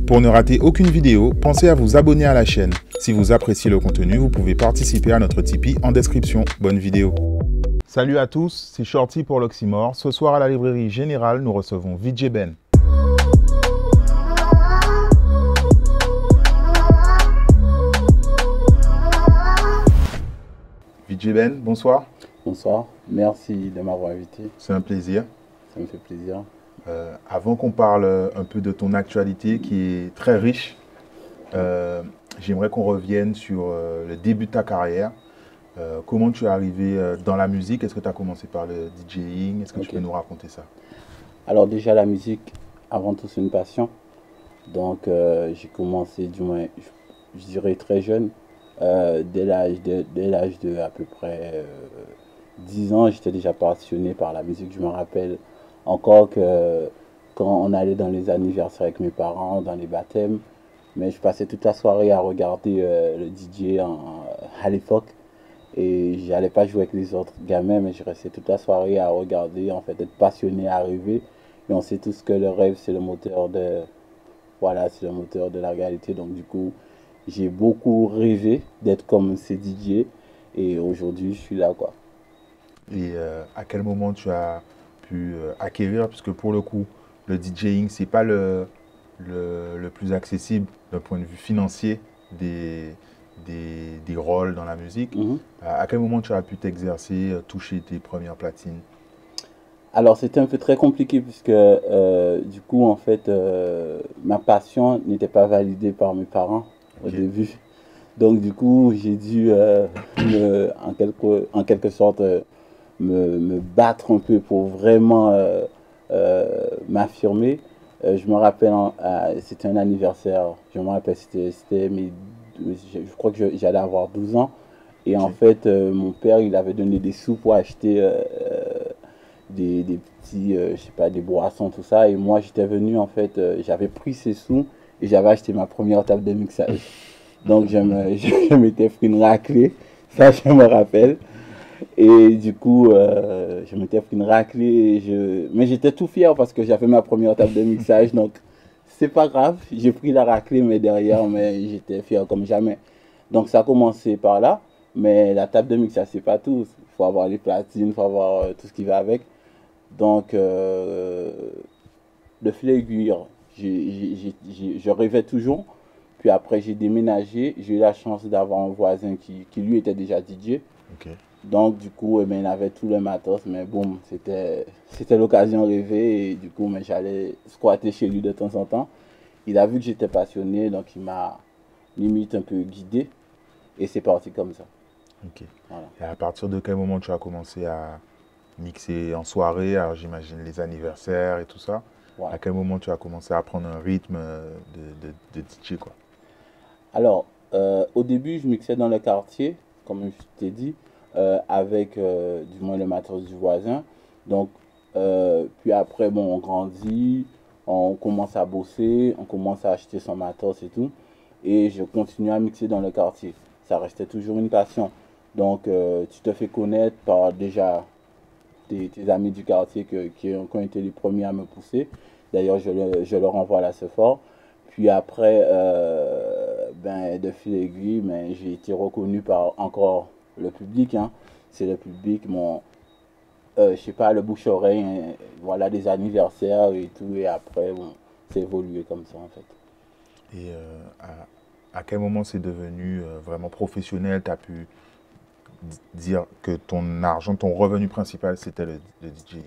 Pour ne rater aucune vidéo, pensez à vous abonner à la chaîne. Si vous appréciez le contenu, vous pouvez participer à notre Tipeee en description. Bonne vidéo. Salut à tous, c'est Shorty pour l'Oxymore. Ce soir à la librairie Générale, nous recevons VJ Ben. VJ Ben, bonsoir. Bonsoir, merci de m'avoir invité. C'est un plaisir. Ça me fait plaisir. Avant qu'on parle un peu de ton actualité qui est très riche, j'aimerais qu'on revienne sur le début de ta carrière. Comment tu es arrivé dans la musique? Est-ce que tu as commencé par le DJing? Est-ce que tu peux nous raconter ça? Alors déjà la musique, avant tout c'est une passion. Donc j'ai commencé du moins, je dirais très jeune. Dès l'âge de à peu près 10 ans, j'étais déjà passionné par la musique. Je me rappelle encore que quand on allait dans les anniversaires avec mes parents, dans les baptêmes, mais je passais toute la soirée à regarder le DJ à l'époque. Et j'allais pas jouer avec les autres gamins, mais je restais toute la soirée à regarder, en fait, être passionné, à rêver. Et on sait tous que le rêve, c'est le moteur de, voilà, c'est le moteur de la réalité. Donc du coup, j'ai beaucoup rêvé d'être comme ces DJ. Et aujourd'hui, je suis là, quoi. Et à quel moment tu as pu acquérir, puisque pour le coup, le DJing, c'est pas le plus accessible d'un point de vue financier des rôles dans la musique. À quel moment tu as pu t'exercer, toucher tes premières platines? Alors, c'était un peu très compliqué puisque, du coup, en fait, ma passion n'était pas validée par mes parents au début. Donc, du coup, j'ai dû, en quelque sorte, me battre un peu pour vraiment m'affirmer. Je me rappelle, c'était un anniversaire, je me rappelle, je crois que j'allais avoir 12 ans. Et en fait, mon père, il avait donné des sous pour acheter des petits, je sais pas, des boissons, tout ça. Et moi, j'étais venu, en fait, j'avais pris ces sous et j'avais acheté ma première table de mixage. Donc, je m'étais pris une raclée, ça, je me rappelle. Et du coup, je m'étais pris une raclée. Mais j'étais tout fier parce que j'avais ma première table de mixage. Donc, c'est pas grave. J'ai pris la raclée, mais derrière, mais j'étais fier comme jamais. Donc, ça a commencé par là. Mais la table de mixage, c'est pas tout. Il faut avoir les platines, il faut avoir tout ce qui va avec. Donc, de fil à aiguille, je rêvais toujours. Puis après, j'ai déménagé. J'ai eu la chance d'avoir un voisin qui lui était déjà DJ. Donc, du coup, il avait tout le matos, mais bon, c'était l'occasion rêvée. Et du coup, j'allais squatter chez lui de temps en temps. Il a vu que j'étais passionné, donc il m'a limite un peu guidé. Et c'est parti comme ça. Ok. Voilà. Et à partir de quel moment tu as commencé à mixer en soirée? Alors, j'imagine les anniversaires et tout ça. Ouais. À quel moment tu as commencé à prendre un rythme de DJ, quoi? Alors, au début, je mixais dans le quartier, comme je t'ai dit. Avec du moins le matos du voisin. Donc, puis après, bon, on grandit, on commence à bosser, on commence à acheter son matos et tout. Et je continue à mixer dans le quartier. Ça restait toujours une passion. Donc, tu te fais connaître par déjà tes amis du quartier qui ont été les premiers à me pousser. D'ailleurs, je leur envoie là ce fort. Puis après, de fil en aiguille, j'ai été reconnu par encore le public, hein. C'est le public, je sais pas, le bouche-oreille, hein, voilà, des anniversaires et tout, et après, bon, c'est évolué comme ça, en fait. Et à quel moment c'est devenu vraiment professionnel? Tu as pu dire que ton argent, ton revenu principal, c'était le DJing?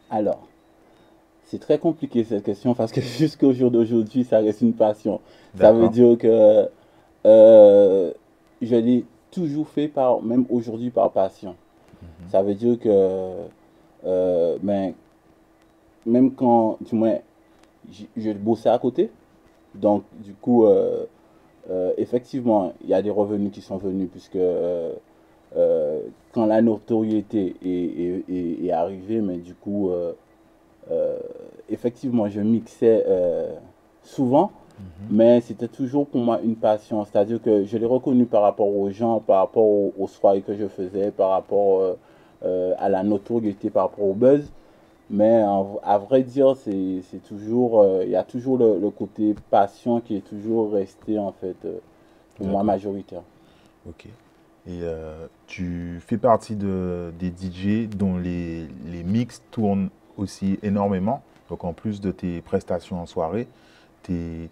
Alors, c'est très compliqué cette question parce que jusqu'au jour d'aujourd'hui, ça reste une passion. Ça veut dire que je l'ai toujours fait, même aujourd'hui, par passion. Ça veut dire que même quand, du moins, je bossais à côté. Donc, du coup, effectivement, il y a des revenus qui sont venus puisque quand la notoriété est arrivée, mais du coup, effectivement, je mixais souvent. Mais c'était toujours pour moi une passion, c'est-à-dire que je l'ai reconnu par rapport aux gens, par rapport aux soirées que je faisais, par rapport à la notoriété, par rapport au buzz. Mais à vrai dire, c'est toujours, il y a toujours le côté passion qui est toujours resté en fait pour moi D'accord. majoritaire. Ok. Et tu fais partie des DJ dont les mix tournent aussi énormément. Donc en plus de tes prestations en soirée, t'es-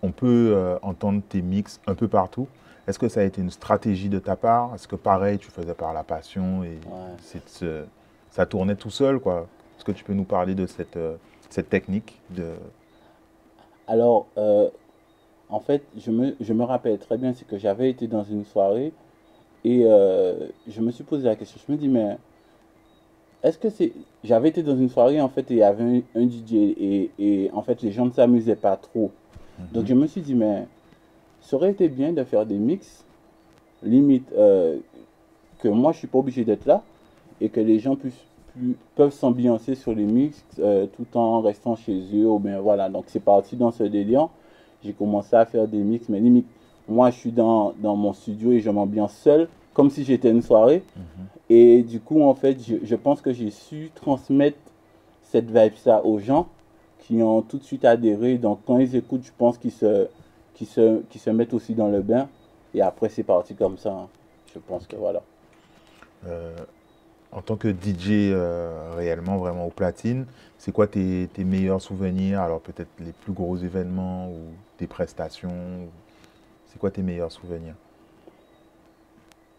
on peut entendre tes mix un peu partout. Est-ce que ça a été une stratégie de ta part? Est-ce que pareil, tu faisais par la passion et Ouais. ça tournait tout seul, quoi? Est-ce que tu peux nous parler de cette technique de... Alors, en fait, je me rappelle très bien, c'est que j'avais été dans une soirée et je me suis posé la question. Je me dis, mais est-ce que c'est. J'avais été dans une soirée en fait et il y avait un DJ et en fait les gens ne s'amusaient pas trop. Donc Mhm. je me suis dit, mais ça aurait été bien de faire des mix, limite que moi je suis pas obligé d'être là et que les gens peuvent s'ambiancer sur les mix tout en restant chez eux. Ou bien voilà, donc c'est parti dans ce délire. J'ai commencé à faire des mix, mais limite, moi je suis dans mon studio et je m'ambiance seul, comme si j'étais une soirée. Mhm. Et du coup, en fait, je pense que j'ai su transmettre cette vibe-là aux gens qui ont tout de suite adhéré. Donc, quand ils écoutent, je pense qu'ils se mettent aussi dans le bain. Et après, c'est parti comme ça, hein. Je pense que Ok. voilà. Euh, En tant que DJ réellement, vraiment au platine, c'est quoi tes meilleurs souvenirs? Alors peut-être les plus gros événements ou des prestations. C'est quoi tes meilleurs souvenirs?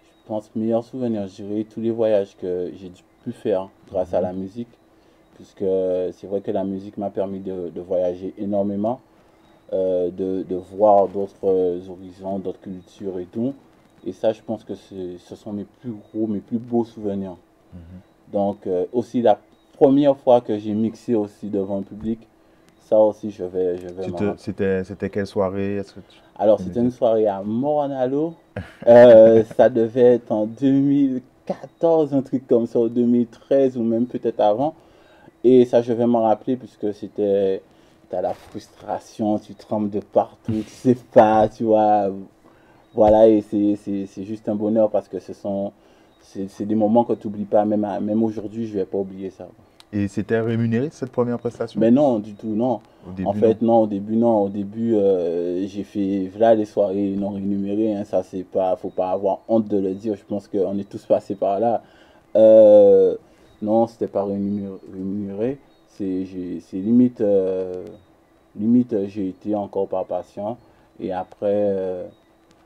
Je pense meilleur souvenir, je dirais tous les voyages que j'ai pu faire grâce à Mhm. la musique. Puisque c'est vrai que la musique m'a permis de voyager énormément, de voir d'autres horizons, d'autres cultures et tout. Et ça, je pense que ce sont mes plus gros, mes plus beaux souvenirs. Mhm. Donc, aussi la première fois que j'ai mixé aussi devant le public, ça aussi, je vais m'en rappeler. C'était quelle soirée? Est-ce que tu Alors, peux nous c'était dire? une soirée à Moranalo. Ça devait être en 2014, un truc comme ça, ou 2013, ou même peut-être avant. Et ça, je vais m'en rappeler puisque c'était, t'as la frustration, tu trembles de partout, tu sais pas, tu vois. Voilà, et c'est juste un bonheur parce que c'est des moments que tu n'oublies pas, même aujourd'hui, je vais pas oublier ça. Et c'était rémunéré cette première prestation? Mais non, du tout, non. Au En début, non. fait, non, au début, non. Au début, j'ai fait, voilà, les soirées non rémunérées, hein, ça, c'est pas, faut pas avoir honte de le dire. Je pense qu'on est tous passés par là. Euh, non, c'était pas rémunéré. C'est limite, limite, j'ai été encore par patient. Et après,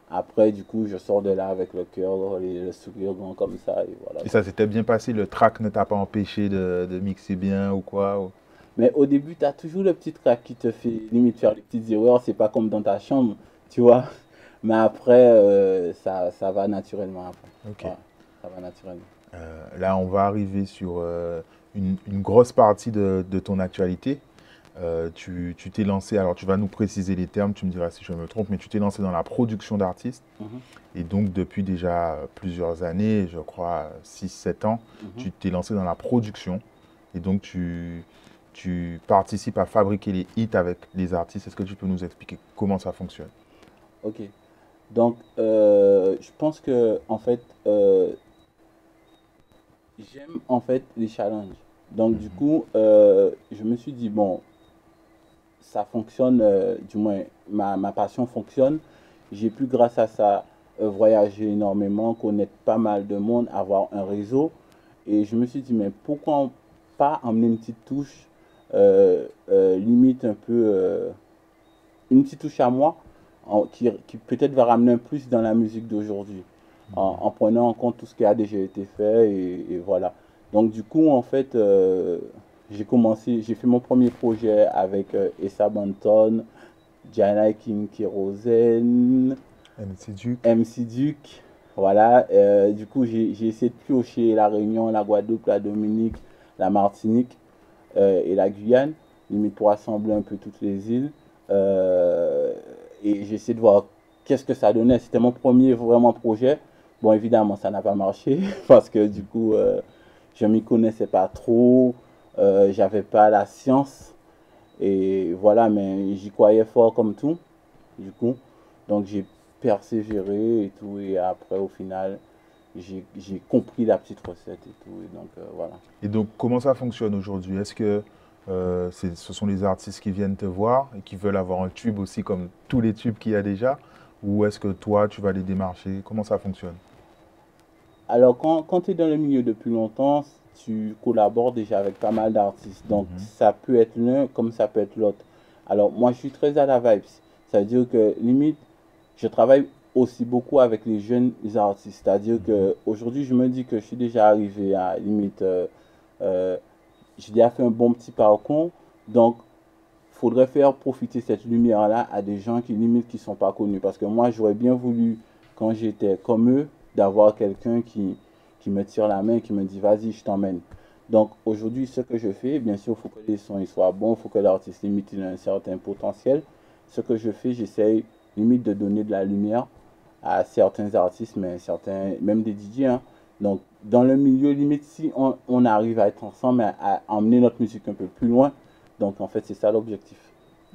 après, du coup, je sors de là avec le cœur, le sourire grand comme ça, et voilà, Et quoi. ça s'était bien passé? Le track ne t'a pas empêché de mixer bien ou quoi? Mais au début, tu as toujours le petit trac qui te fait limite faire des petites erreurs. C'est pas comme dans ta chambre, tu vois. Mais après, ça va naturellement après. Ok. Ouais, ça va naturellement. Là, on va arriver sur une grosse partie de ton actualité. Tu t'es lancé, alors tu vas nous préciser les termes, tu me diras si je me trompe, mais tu t'es lancé dans la production d'artistes. Mhm, Et donc, depuis déjà plusieurs années, je crois 6 7 ans, mhm. tu t'es lancé dans la production. Et donc, tu participes à fabriquer les hits avec les artistes. Est-ce que tu peux nous expliquer comment ça fonctionne? Ok. Donc, je pense que, en fait, j'aime en fait les challenges. Donc, du Mhm. coup, je me suis dit, bon, ça fonctionne, du moins, ma passion fonctionne. J'ai pu, grâce à ça, voyager énormément, connaître pas mal de monde, avoir un réseau. Et je me suis dit, mais pourquoi pas emmener une petite touche, limite un peu, une petite touche à moi, qui peut-être va ramener un plus dans la musique d'aujourd'hui, Mhm. en prenant en compte tout ce qui a déjà été fait, et voilà. Donc du coup, en fait, j'ai fait mon premier projet avec Essa Banton, Jana King Kerosene, MC Duke. MC Duke. Voilà, du coup, j'ai essayé de piocher la Réunion, la Guadeloupe, la Dominique, la Martinique et la Guyane, limite pour assembler un peu toutes les îles. Euh, et j'ai essayé de voir qu'est-ce que ça donnait. C'était mon premier vraiment projet. Bon, évidemment, ça n'a pas marché parce que du coup, je m'y connaissais pas trop, j'avais pas la science. Et voilà, mais j'y croyais fort comme tout, du coup. Donc j'ai persévéré et tout. Et après, au final, j'ai compris la petite recette et tout. Et donc, voilà. Et donc, comment ça fonctionne aujourd'hui? Est-ce que ce sont les artistes qui viennent te voir et qui veulent avoir un tube aussi comme tous les tubes qu'il y a déjà? Ou est-ce que toi, tu vas les démarcher? Comment ça fonctionne? Alors, quand tu es dans le milieu depuis longtemps, tu collabores déjà avec pas mal d'artistes. Donc, Mhm. ça peut être l'un comme ça peut être l'autre. Alors, moi, je suis très à la vibes. Ça veut dire que, limite, je travaille aussi beaucoup avec les jeunes artistes. C'est-à-dire Mhm. que aujourd'hui, je me dis que je suis déjà arrivé à, limite, euh, j'ai déjà fait un bon petit parcours. Donc, faudrait faire profiter cette lumière-là à des gens qui limite qui sont pas connus. Parce que moi, j'aurais bien voulu, quand j'étais comme eux, d'avoir quelqu'un qui me tire la main, qui me dit vas-y, je t'emmène. Donc aujourd'hui, ce que je fais, bien sûr, il faut que les sons ils soient bons, il faut que l'artiste limite il ait un certain potentiel. Ce que je fais, j'essaye limite de donner de la lumière à certains artistes, mais certains, même des DJ. Hein. Donc dans le milieu, limite, si on arrive à être ensemble, à emmener notre musique un peu plus loin, donc en fait, c'est ça l'objectif.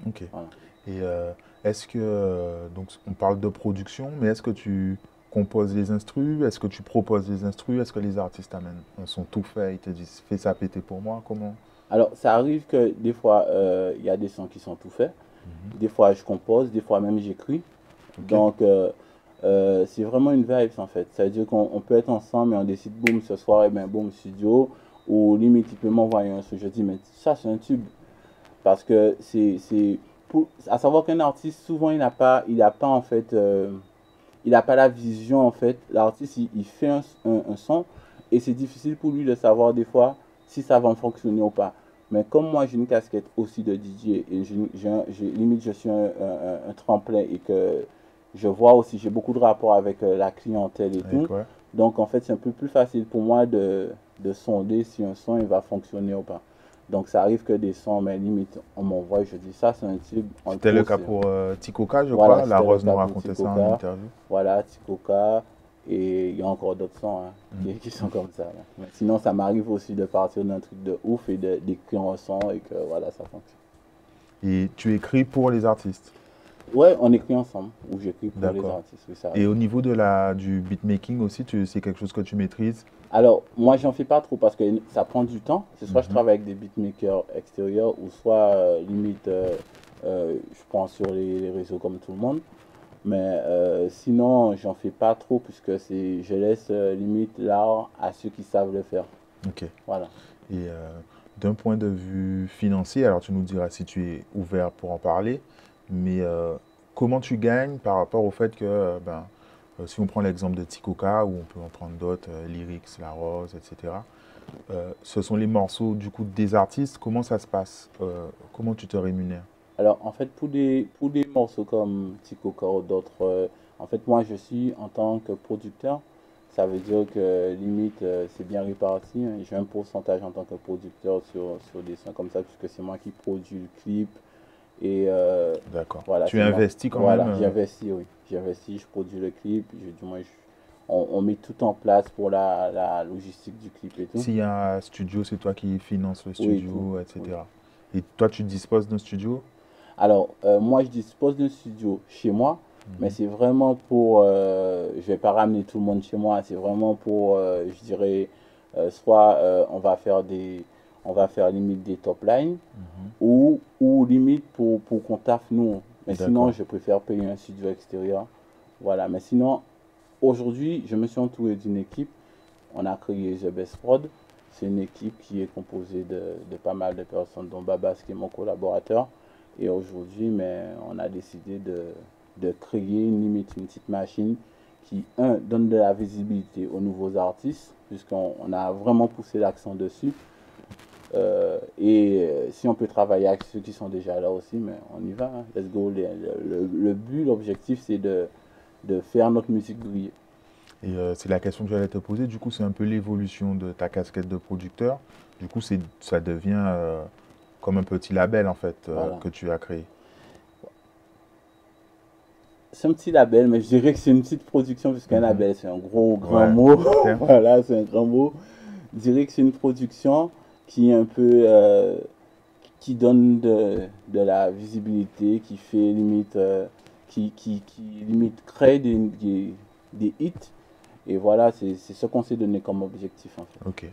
Ok. Voilà. Et est-ce que, donc on parle de production, mais est-ce que tu composes les instrus? Est-ce que tu proposes les instrus? Est-ce que les artistes amènent, sont tout faits, ils te disent fais ça péter pour moi? Comment? Alors, ça arrive que des fois, il y a des sons qui sont tout faits. Mhm. Des fois, je compose, des fois même j'écris. Ok. Donc, c'est vraiment une vibe en fait. Ça veut dire qu'on peut être ensemble et on décide, boum, ce soir, et ben boum, studio. Ou limite, il peut m'envoyer un son. Je dis, mais ça, c'est un tube. Parce que à savoir qu'un artiste, souvent, il n'a pas en fait, il n'a pas la vision en fait. L'artiste, il fait un son et c'est difficile pour lui de savoir des fois si ça va fonctionner ou pas. Mais comme moi, j'ai une casquette aussi de DJ et limite, je suis un tremplin et que je vois aussi, j'ai beaucoup de rapports avec la clientèle et Avec tout. quoi? Donc, en fait, c'est un peu plus facile pour moi de sonder si un son il va fonctionner ou pas. Donc, ça arrive que des sons, mais limite, on m'envoie, je dis ça, c'est un tube, on le C'était le pose. cas pour Tikoka, je Voilà, crois. La c'était le Rose nous cas pour racontait ça en Tikoka. interview. Voilà, Tikoka. Et il y a encore d'autres sons hein, Mm. qui sont comme ça. Là. Mais sinon, ça m'arrive aussi de partir d'un truc de ouf et d'écrire un son et que voilà, ça fonctionne. Et tu écris pour les artistes. Ouais, on écrit ensemble, ou j'écris pour les D'accord. artistes, oui, ça Et arrive. au niveau du beatmaking aussi, c'est quelque chose que tu maîtrises? Alors, moi, j'en fais pas trop parce que ça prend du temps. C'est soit je Mhm. travaille avec des beatmakers extérieurs ou soit limite, je prends sur les réseaux comme tout le monde. Mais sinon, j'en fais pas trop puisque je laisse limite l'art à ceux qui savent le faire. Ok. Voilà. Et d'un point de vue financier, alors tu nous diras si tu es ouvert pour en parler, mais comment tu gagnes par rapport au fait que, si on prend l'exemple de Tikoka, ou on peut en prendre d'autres, Lyrics, La Rose, etc., ce sont les morceaux du coup des artistes, comment ça se passe? Comment tu te rémunères? Alors, en fait, pour des morceaux comme Tico ou d'autres, en fait, moi, je suis en tant que producteur. Ça veut dire que limite, c'est bien réparti. Hein. J'ai un pourcentage en tant que producteur sur des sons comme ça, puisque c'est moi qui produis le clip. Et D'accord. voilà, Tu c'est moi. investis quand même. Voilà, j'investis, oui. J'investis, je produis le clip. Du moins, on met tout en place pour la logistique du clip et tout. S'il y a un studio, c'est toi qui finances le Oui, tout. studio, Oui. etc. Et toi, tu disposes d'un studio? Alors, moi, je dispose d'un studio chez moi, mais Mhm. c'est vraiment pour. Je vais pas ramener tout le monde chez moi, c'est vraiment pour, je dirais, soit on va faire limite des top lines, Mhm. ou limite pour qu'on taffe nous. Mais sinon, D'accord. je préfère payer un studio extérieur. Voilà, mais sinon, aujourd'hui, je me suis entouré d'une équipe. On a créé The Best Prod. C'est une équipe qui est composée de pas mal de personnes, dont Babas qui est mon collaborateur. Et aujourd'hui, mais on a décidé de créer une petite machine qui, donne de la visibilité aux nouveaux artistes, puisqu'on a vraiment poussé l'accent dessus. Si on peut travailler avec ceux qui sont déjà là aussi, mais on y va. Hein. Let's go. Le but, l'objectif, c'est de faire notre musique briller. Et c'est la question que j'allais te poser. Du coup, c'est un peu l'évolution de ta casquette de producteur. Du coup, ça devient comme un petit label en fait Voilà. que tu as créé. C'est un petit label, mais je dirais que c'est une petite production, puisqu'un Mhm. label, c'est un gros, grand Ouais. mot. Ok. Voilà, c'est un grand mot. Je dirais que c'est une production qui est un peu, qui donne de la visibilité, qui fait limite, qui limite crée des hits Et voilà, c'est ce qu'on s'est donné comme objectif en fait. Ok.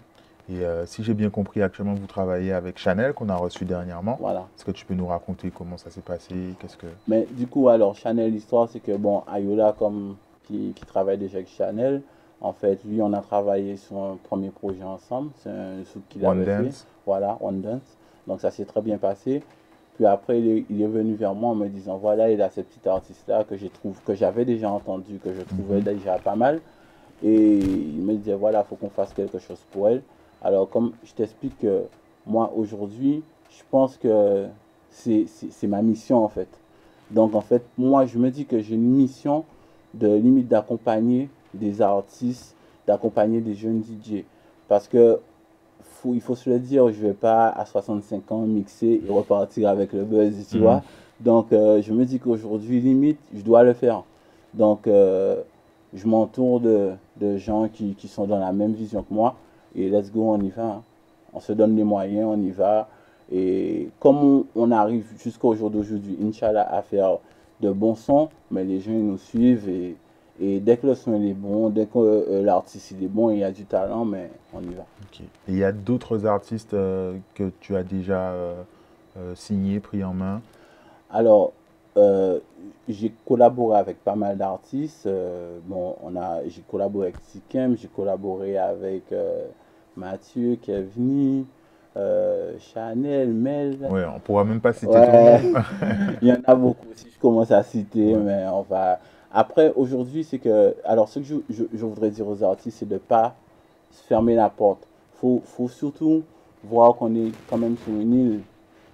Et si j'ai bien compris, actuellement, vous travaillez avec Chanel, qu'on a reçu dernièrement. Voilà. Est-ce que tu peux nous raconter comment ça s'est passé? Qu'est-ce que... Mais du coup, alors Chanel, l'histoire, c'est que bon, Ayola, comme qui travaille déjà avec Chanel, en fait, lui, on a travaillé sur un premier projet ensemble. C'est un shoot qu'il One avait fait. Dance? Voilà, One Dance. Donc ça s'est très bien passé. Puis après, il est venu vers moi en me disant, voilà, il a ce petit artiste-là que je trouve, que j'avais déjà entendu, que je trouvais Mhm. déjà pas mal. Et il me disait, voilà, il faut qu'on fasse quelque chose pour elle. Alors, comme je t'explique que moi, aujourd'hui, je pense que c'est ma mission, en fait. Donc, en fait, moi, je me dis que j'ai une mission de limite d'accompagner des artistes, d'accompagner des jeunes DJ. Parce que il faut se le dire, je ne vais pas à 65 ans mixer et repartir avec le buzz, tu Mhm. vois. Donc, je me dis qu'aujourd'hui, limite, je dois le faire. Donc, je m'entoure de gens qui sont dans la même vision que moi. Et let's go, on y va, hein. On se donne les moyens, on y va. Et comme on arrive jusqu'au jour d'aujourd'hui, Inch'Allah, à faire de bons sons, mais les gens ils nous suivent. Et dès que le son il est bon, dès que l'artiste il est bon, il y a du talent, mais on y va. Ok. Et il y a d'autres artistes que tu as déjà signés, pris en main? Alors, euh, j'ai collaboré avec pas mal d'artistes. Bon, j'ai collaboré avec Tikem, j'ai collaboré avec Mathieu, Kevni, Chanel, Mel. Ouais, on pourra même pas citer tout le Ouais, monde. il y en a beaucoup si je commence à citer, Ouais. mais on va. Après, aujourd'hui, c'est que. Alors, ce que je voudrais dire aux artistes, c'est de ne pas se fermer la porte. Faut surtout voir qu'on est quand même sur une île.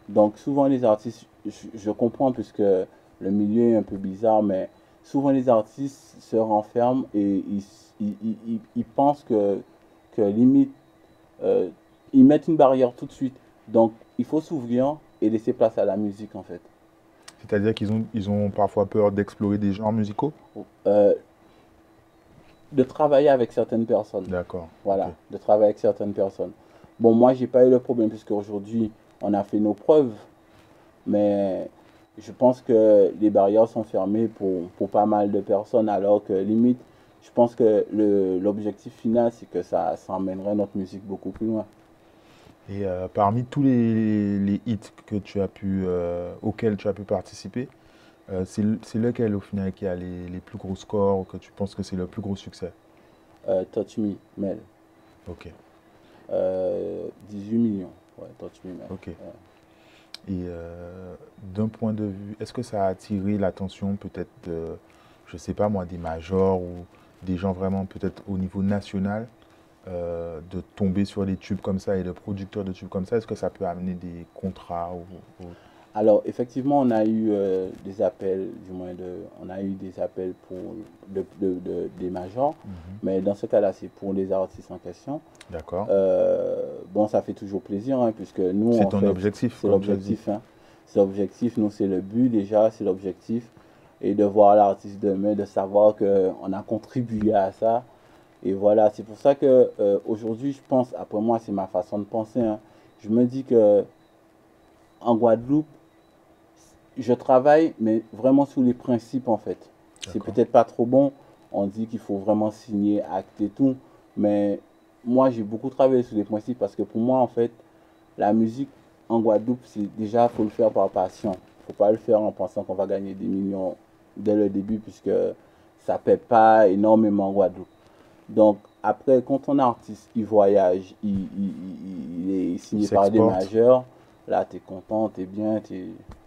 Donc, souvent, les artistes, je comprends puisque le milieu est un peu bizarre, mais souvent, les artistes se renferment et ils pensent que limite, euh, ils mettent une barrière tout de suite. Donc, il faut s'ouvrir et laisser place à la musique, en fait. C'est-à-dire ils ont parfois peur d'explorer des genres musicaux? Euh, de travailler avec certaines personnes. D'accord, ok. Voilà, de travailler avec certaines personnes. Bon, moi, j'ai pas eu le problème puisque aujourd'hui, on a fait nos preuves, mais je pense que les barrières sont fermées pour pas mal de personnes, alors que limite, je pense que l'objectif final, c'est que ça emmènerait notre musique beaucoup plus loin. Et parmi tous les hits que tu as pu, auxquels tu as pu participer, c'est lequel au final qui a les plus gros scores, ou que tu penses que c'est le plus gros succès? Touch Me, Mel. Ok, 18 millions. Ouais, Touch Me, Mel. ok. Ouais. Et d'un point de vue, est-ce que ça a attiré l'attention peut-être de, je sais pas moi, des majors ou des gens vraiment peut-être au niveau national, de tomber sur des tubes comme ça et de producteurs de tubes comme ça? Est-ce que ça peut amener des contrats ou... Alors, effectivement, on a eu des appels, du moins, on a eu des appels pour des majors, Mhm. mais dans ce cas-là, c'est pour les artistes en question. D'accord. Bon, ça fait toujours plaisir, hein, puisque nous, C'est en ton fait, objectif, c'est comme tu as dit. l'objectif, hein. C'est l'objectif, nous, c'est le but déjà, c'est l'objectif. Et de voir l'artiste demain, de savoir qu'on a contribué à ça. Et voilà, c'est pour ça que aujourd'hui, je pense, après moi, c'est ma façon de penser, hein, je me dis que en Guadeloupe, je travaille, mais vraiment sous les principes en fait. C'est D'accord. peut-être pas trop bon. On dit qu'il faut vraiment signer, acter tout. Mais moi, j'ai beaucoup travaillé sous les principes parce que pour moi, en fait, la musique en Guadeloupe, c'est déjà, il faut le faire par passion. Il ne faut pas le faire en pensant qu'on va gagner des millions dès le début puisque ça ne paie pas énormément en Guadeloupe. Donc, après, quand ton artiste, il voyage, il est Il signé par des s'exporte. majeurs, là, tu es content, tu es bien,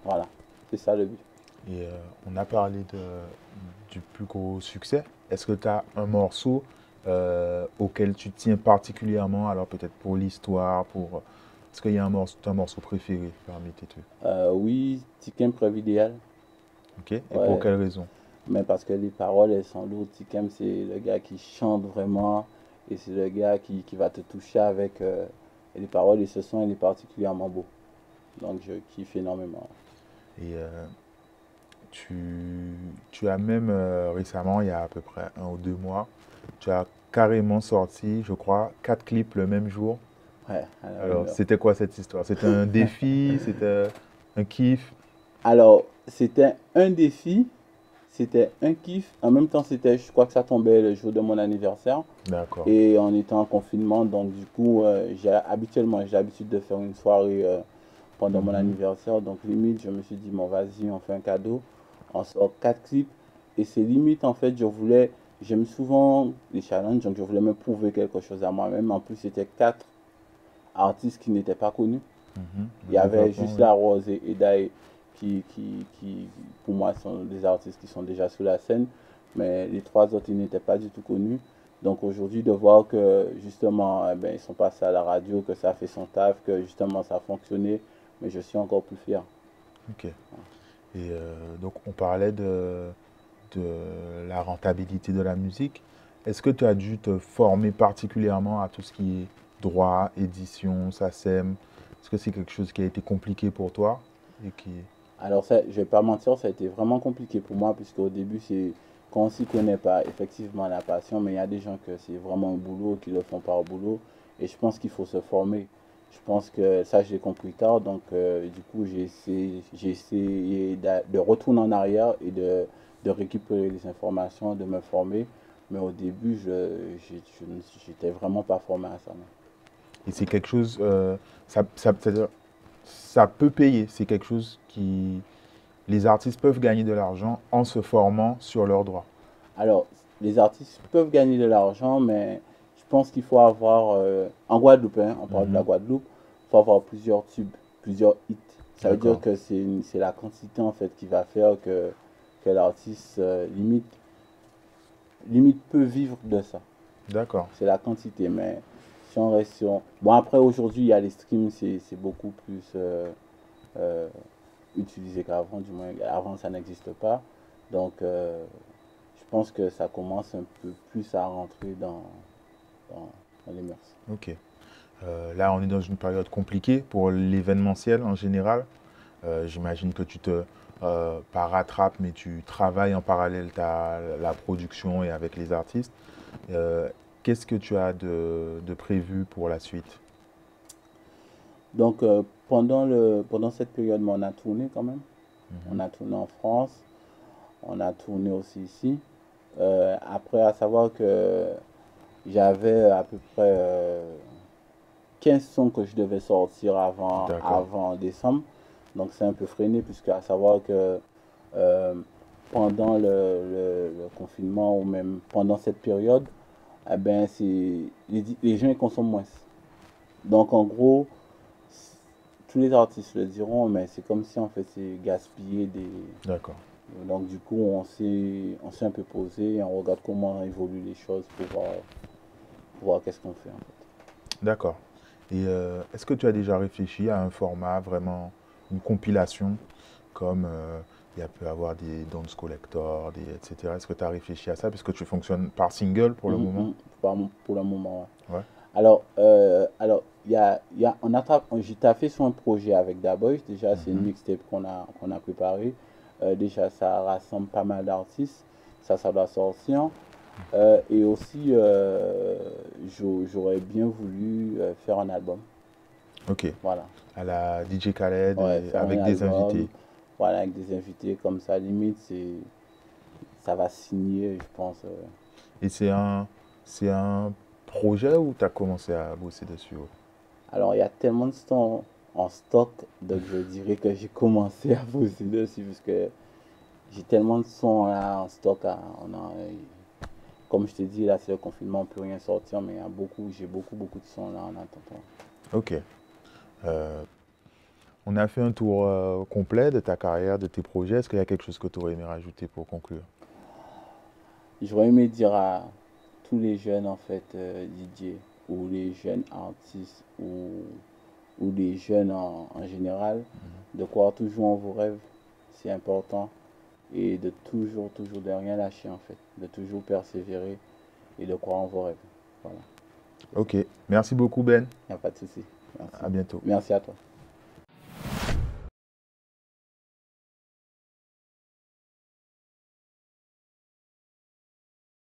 voilà. C'est ça le but. Et on a parlé du plus gros succès. Est-ce que tu as un morceau auquel tu tiens particulièrement, alors peut-être pour l'histoire, pour... Est-ce qu'il y a un morceau préféré parmi tes trucs? Oui, Tikem Preuve idéale. Ok? Et pour Ouais, quelle raison? mais parce que les paroles, elles sont lourdes. Tikem, c'est le gars qui chante vraiment et c'est le gars qui va te toucher avec les paroles et ce son, il est particulièrement beau. Donc, je kiffe énormément. Et tu, tu as même récemment, il y a à peu près 1 ou 2 mois, tu as carrément sorti, je crois, 4 clips le même jour. Ouais, à la Alors, honneur. c'était quoi cette histoire? C'était un défi? C'était un kiff? Alors, c'était un défi. c'était un kiff. En même temps, je crois que ça tombait le jour de mon anniversaire. D'accord. Et on était en confinement, donc du coup, habituellement, j'ai l'habitude de faire une soirée pendant mon Mhm. anniversaire. Donc limite, je me suis dit, bon, vas-y, on fait un cadeau. On sort 4 clips. Et c'est limite, en fait, j'aime souvent les challenges, donc je voulais me prouver quelque chose à moi-même. En plus, c'était 4 artistes qui n'étaient pas connus. Mhm. Il Le y avait développement, juste oui. La Rose et Dae qui, pour moi, sont des artistes qui sont déjà sur la scène. Mais les 3 autres, ils n'étaient pas du tout connus. Donc aujourd'hui, de voir que justement, eh ben, ils sont passés à la radio, que ça a fait son taf, que justement ça a fonctionné, mais je suis encore plus fier. Ok. Et donc, on parlait de la rentabilité de la musique. Est-ce que tu as dû te former particulièrement à tout ce qui est droit, édition, SACEM? Est-ce que c'est quelque chose qui a été compliqué pour toi et qui... Alors ça, je vais pas mentir, ça a été vraiment compliqué pour moi, puisque au début, c'est quand on s'y connaît pas, effectivement, la passion, mais il y a des gens que c'est vraiment un boulot, qui le font par boulot, et je pense qu'il faut se former. Je pense que ça, je l'ai compris tard, donc du coup, j'ai essayé de retourner en arrière et de récupérer les informations, de me former, mais au début, j'étais vraiment pas formé à ça. Non. Et c'est quelque chose, c'est-à-dire, ça peut payer. C'est quelque chose qui... Les artistes peuvent gagner de l'argent en se formant sur leurs droits. Alors, les artistes peuvent gagner de l'argent, mais je pense qu'il faut avoir, en Guadeloupe, hein, on parle de la Mhm. Guadeloupe, il faut avoir plusieurs tubes, plusieurs hits. Ça veut dire D'accord, que c'est la quantité en fait qui va faire que l'artiste limite peut vivre de ça. d'accord. C'est la quantité, mais si on reste sur... Bon, après aujourd'hui, il y a les streams, c'est beaucoup plus euh, utilisé qu'avant, du moins avant ça n'existe pas. Donc, je pense que ça commence un peu plus à rentrer dans, dans les mœurs. Ok. Là, on est dans une période compliquée pour l'événementiel en général. J'imagine que tu te, pas rattrapes, mais tu travailles en parallèle la production et avec les artistes. Euh, Qu'est-ce que tu as de prévu pour la suite? Donc, pendant cette période, on a tourné quand même. On Mhm. a tourné en France, on a tourné aussi ici. Après, à savoir que j'avais à peu près 15 sons que je devais sortir D'accord, avant décembre. Donc, c'est un peu freiné, puisque à savoir que euh, pendant le confinement ou même pendant cette période, eh ben, les gens ils consomment moins. Donc, en gros, tous les artistes le diront, mais c'est comme si en fait c'est gaspiller des. d'accord, Donc, du coup, on s'est un peu posé et on regarde comment évoluent les choses pour voir qu'est-ce qu'on fait en fait. d'accord. Et est-ce que tu as déjà réfléchi à un format vraiment, une compilation, comme il y a peut avoir des Dance Collector, etc. Est-ce que tu as réfléchi à ça, puisque tu fonctionnes par single pour le moment? Pour le moment, ouais. Ouais. Alors, j'ai taffé sur un projet avec Daboy. Déjà, c'est une Mhm. mixtape qu'on a préparé. Déjà, ça rassemble pas mal d'artistes. Ça doit sortir. Et aussi, j'aurais bien voulu faire un album. Ok. Voilà. À la DJ Khaled Ouais, et faire un avec des album. invités. Voilà, avec des invités comme ça. Limite, ça va signer, je pense. Et c'est un projet où tu as commencé à bosser dessus? Ouais. Alors, il y a tellement de sons en stock, donc je dirais que j'ai commencé à bosser dessus, parce que j'ai tellement de sons là en stock. Comme je t'ai dit, là, c'est le confinement, on ne peut rien sortir, mais j'ai beaucoup, beaucoup de sons là en attendant. Ok. Euh, on a fait un tour complet de ta carrière, de tes projets. Est-ce qu'il y a quelque chose que tu aurais aimé rajouter pour conclure? J'aurais aimé dire à tous les jeunes, en fait, DJ, ou les jeunes artistes, ou les jeunes en général, de croire toujours en vos rêves, c'est important, et de toujours, toujours, de rien lâcher, en fait, de toujours persévérer et de croire en vos rêves. Voilà, c'est ça. Ok. Merci beaucoup, Ben. Il n'y a pas de souci. Merci. À bientôt. Merci à toi.